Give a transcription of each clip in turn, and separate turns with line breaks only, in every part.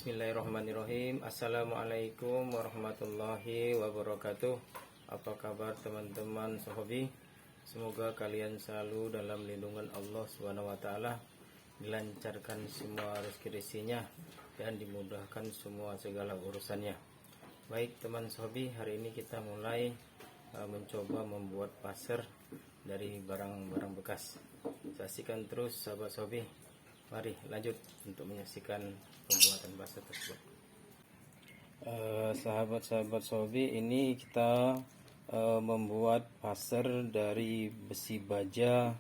Bismillahirrahmanirrahim. Assalamualaikum warahmatullahi wabarakatuh. Apa kabar teman-teman sahabi? Semoga kalian selalu dalam lindungan Allah SWT, dilancarkan semua rezeki-rezekinya dan dimudahkan semua segala urusannya. Baik teman sahabi, hari ini kita mulai mencoba membuat pasar dari barang-barang bekas. Saksikan terus sahabat sahabi. Mari lanjut untuk menyaksikan pembuatan pasar tersebut. Sahabat-sahabat sahabi, ini kita membuat pasar dari besi baja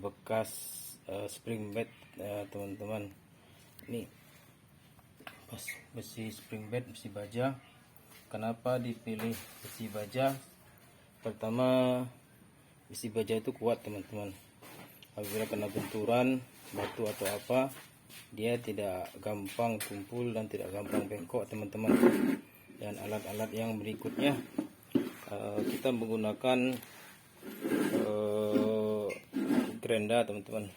bekas spring bed, teman-teman. Ini besi spring bed, besi baja. Kenapa dipilih besi baja? Pertama, besi baja itu kuat teman-teman. Apabila kena benturan batu atau apa, dia tidak gampang tumpul dan tidak gampang bengkok teman-teman. Dan alat-alat yang berikutnya, kita menggunakan gerenda teman-teman,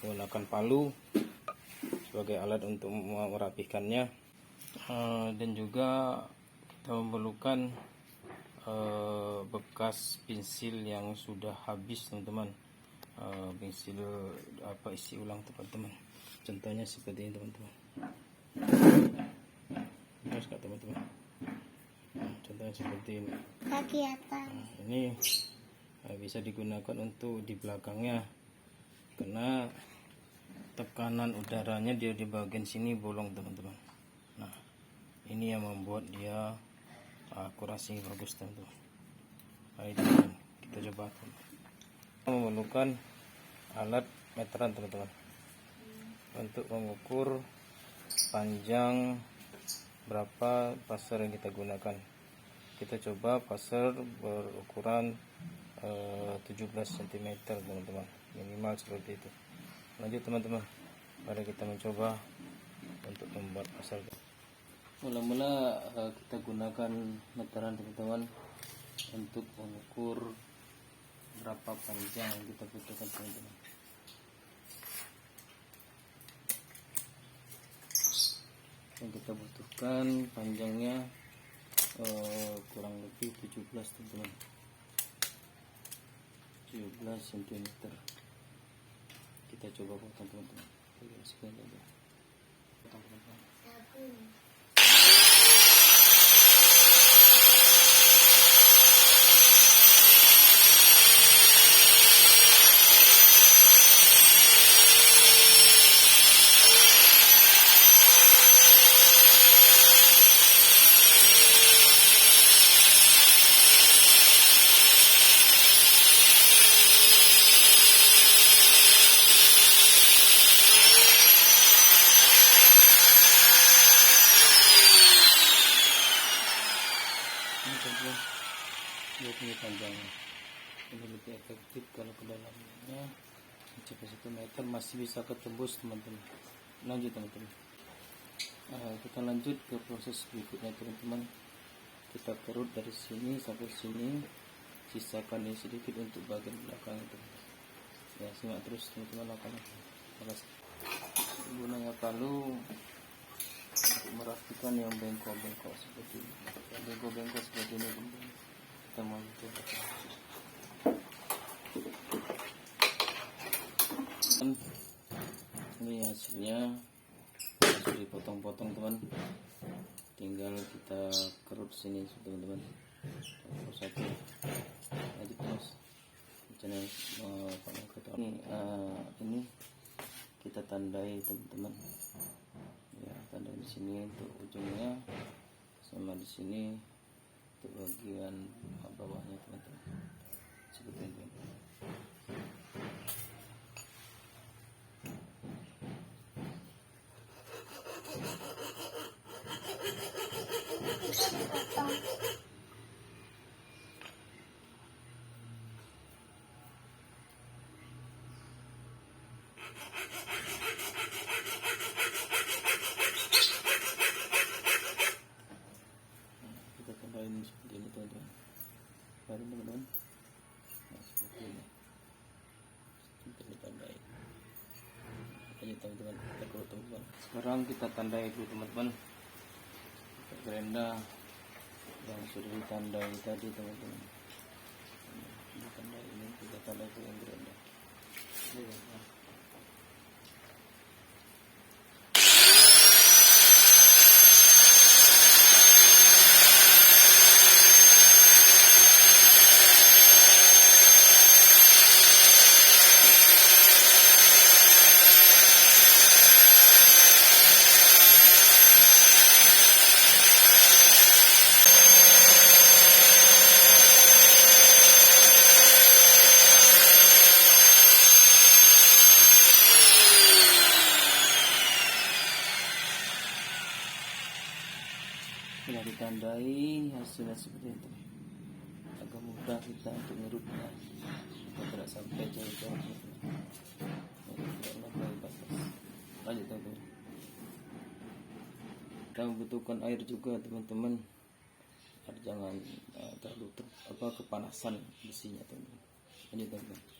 menggunakan palu sebagai alat untuk merapikannya, dan juga kita memerlukan bekas pensil yang sudah habis teman-teman. Pensil isi ulang teman-teman. Contohnya seperti ini teman-teman. Terus kak teman-teman. Contohnya seperti ini.
Kaki atas.
Ini bisa digunakan untuk di belakangnya, karena tekanan udaranya dia di bagian sini bolong teman-teman. Nah, ini yang membuat dia akurasi bagus teman-teman. Mari teman-teman, kita coba. Memerlukan alat meteran teman-teman untuk mengukur panjang berapa pasar yang kita gunakan. Kita coba pasar berukuran 17 cm teman-teman, minimal seperti itu. Lanjut teman-teman, mari kita mencoba untuk membuat pasar. Mula-mula kita gunakan meteran teman-teman untuk mengukur berapa panjang yang kita butuhkan teman-teman. Yang kita butuhkan panjangnya kurang lebih 17 teman-teman, 17 cm. Kita coba potong teman-teman. Potong teman-teman. Ini panjangnya, ini lebih efektif kalau ke dalamnya mencapai 1 meter masih bisa ketembus teman-teman. Lanjut teman-teman, kita lanjut ke proses berikutnya teman-teman. Kita kerut dari sini sampai sini, sisakan ini sedikit untuk bagian belakang itu. Ya, simak terus teman-teman lakukannya. Gunanya palu untuk merapikan yang bengkok-bengkok seperti ini. Yang bengkok-bengkok seperti ini teman-teman. Kita mau coba. Ini hasilnya, sudah dipotong-potong teman. Tinggal kita kerut sini teman-teman. Satu. Lanjut terus. Channel ini kita tandai teman-teman. Ya, tandai di sini untuk ujungnya, sama di sini untuk bagian bawahnya teman-teman. Seperti ini. Kita tambahin seperti ini teman-teman. Baru teman-teman. Nah, seperti ini. Kita ditandai. Ayo teman-teman, kita kerut teman-teman. Sekarang kita tandai dulu teman-teman gerenda yang sudah ditandai tadi teman-teman. Kita tandai ini, kita tandai ke yang gerenda. Sudah ditandai, hasilnya seperti itu. Agak mudah kita untuk ngerutnya, kita tidak sampai jauh-jauh. Tidak melampaui batas. Lanjut teman-teman. Kita membutuhkan air juga teman-teman. Jangan terlalu kepanasan besinya teman-teman. Lanjut teman-teman.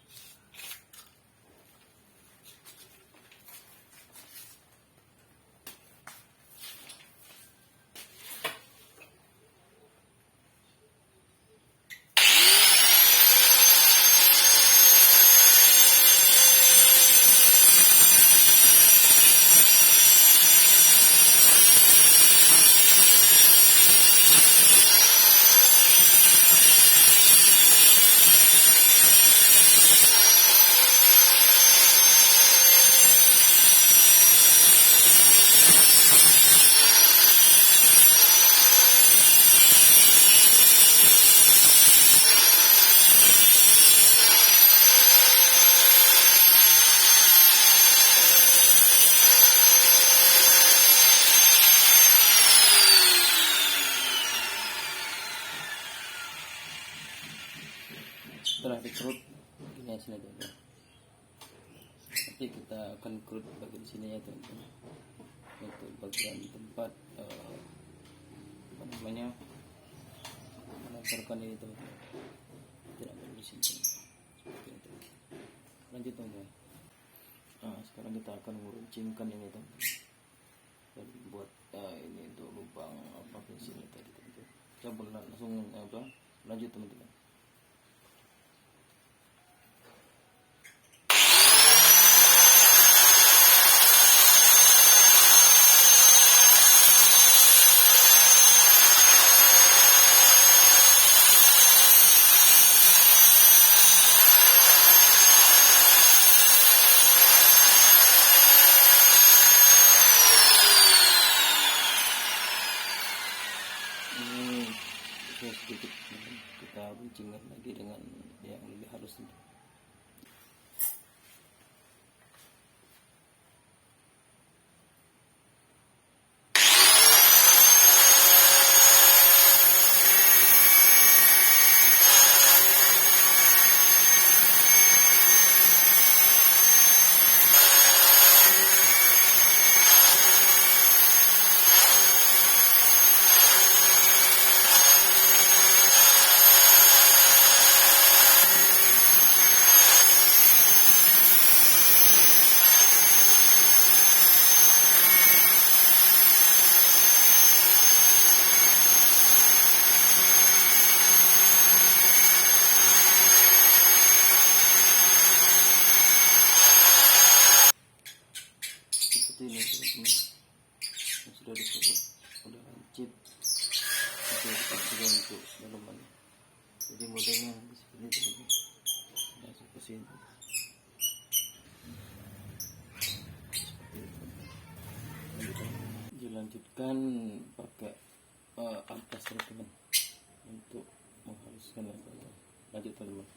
Setelah dikerut gini hasilnya teman-teman. Nanti kita akan kerut bagian sini ya teman-teman, untuk bagian tempat menempelkan ini teman-teman. Tidak perlu disimpan seperti itu. Lanjut teman-teman. Sekarang kita akan meruncingkan ini teman-teman, dan buat ini untuk lubang di sini tadi teman-teman. Coba langsung lanjut teman-teman. Sedikit kita runcingkan lagi dengan yang lebih halus. Seperti ini teman-teman, yang sudah dikerut, sudah lancip, sudah dipakai untuk dalaman. Jadi modelnya seperti ini teman-teman. Nah, seperti ini. Dilanjutkan pakai ampas teman-teman untuk menghaluskan. Lanjut teman-teman.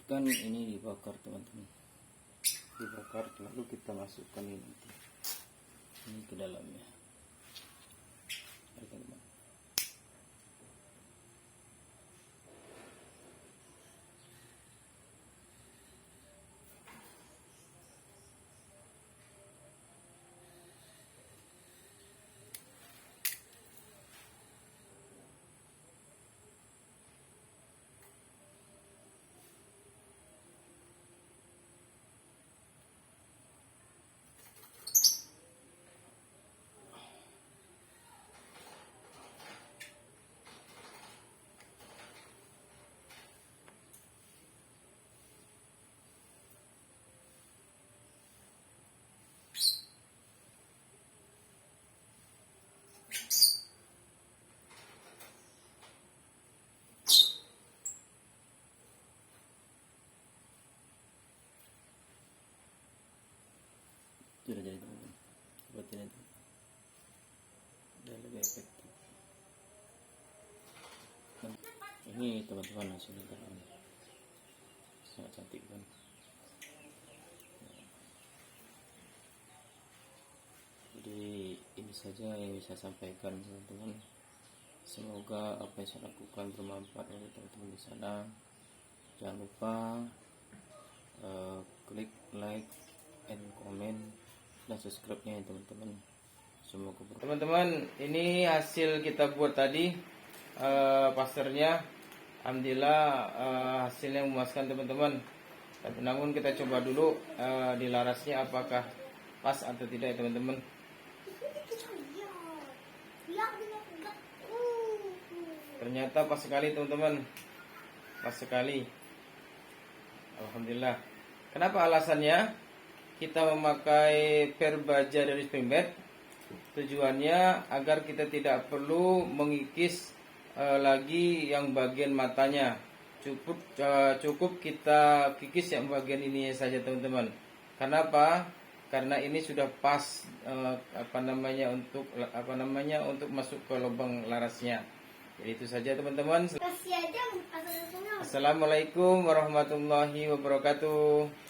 Kan ini dibakar teman-teman, dibakar lalu kita masukkan ini ke dalamnya. Teman-teman. Sudah jadi teman-teman, seperti ini dan lebih efektif. Ini teman-teman hasilnya sangat cantik kan. Jadi ini saja yang bisa saya sampaikan teman-teman. Semoga apa yang saya lakukan bermanfaat untuk teman-teman di sana. Jangan lupa klik like and comment dan subscribe-nya ya teman-teman. Semoga teman-teman, ini hasil kita buat tadi, pasternya alhamdulillah hasilnya memuaskan teman-teman. Namun kita coba dulu di larasnya apakah pas atau tidak ya teman-teman. Ternyata pas sekali teman-teman, pas sekali, alhamdulillah. Kenapa alasannya? Kita memakai perbaja dari Springbed, tujuannya agar kita tidak perlu mengikis lagi yang bagian matanya. Cukup kita kikis yang bagian ini saja teman-teman. Kenapa? Karena ini sudah pas untuk masuk ke lubang larasnya. Jadi itu saja teman-teman. Assalamualaikum warahmatullahi wabarakatuh.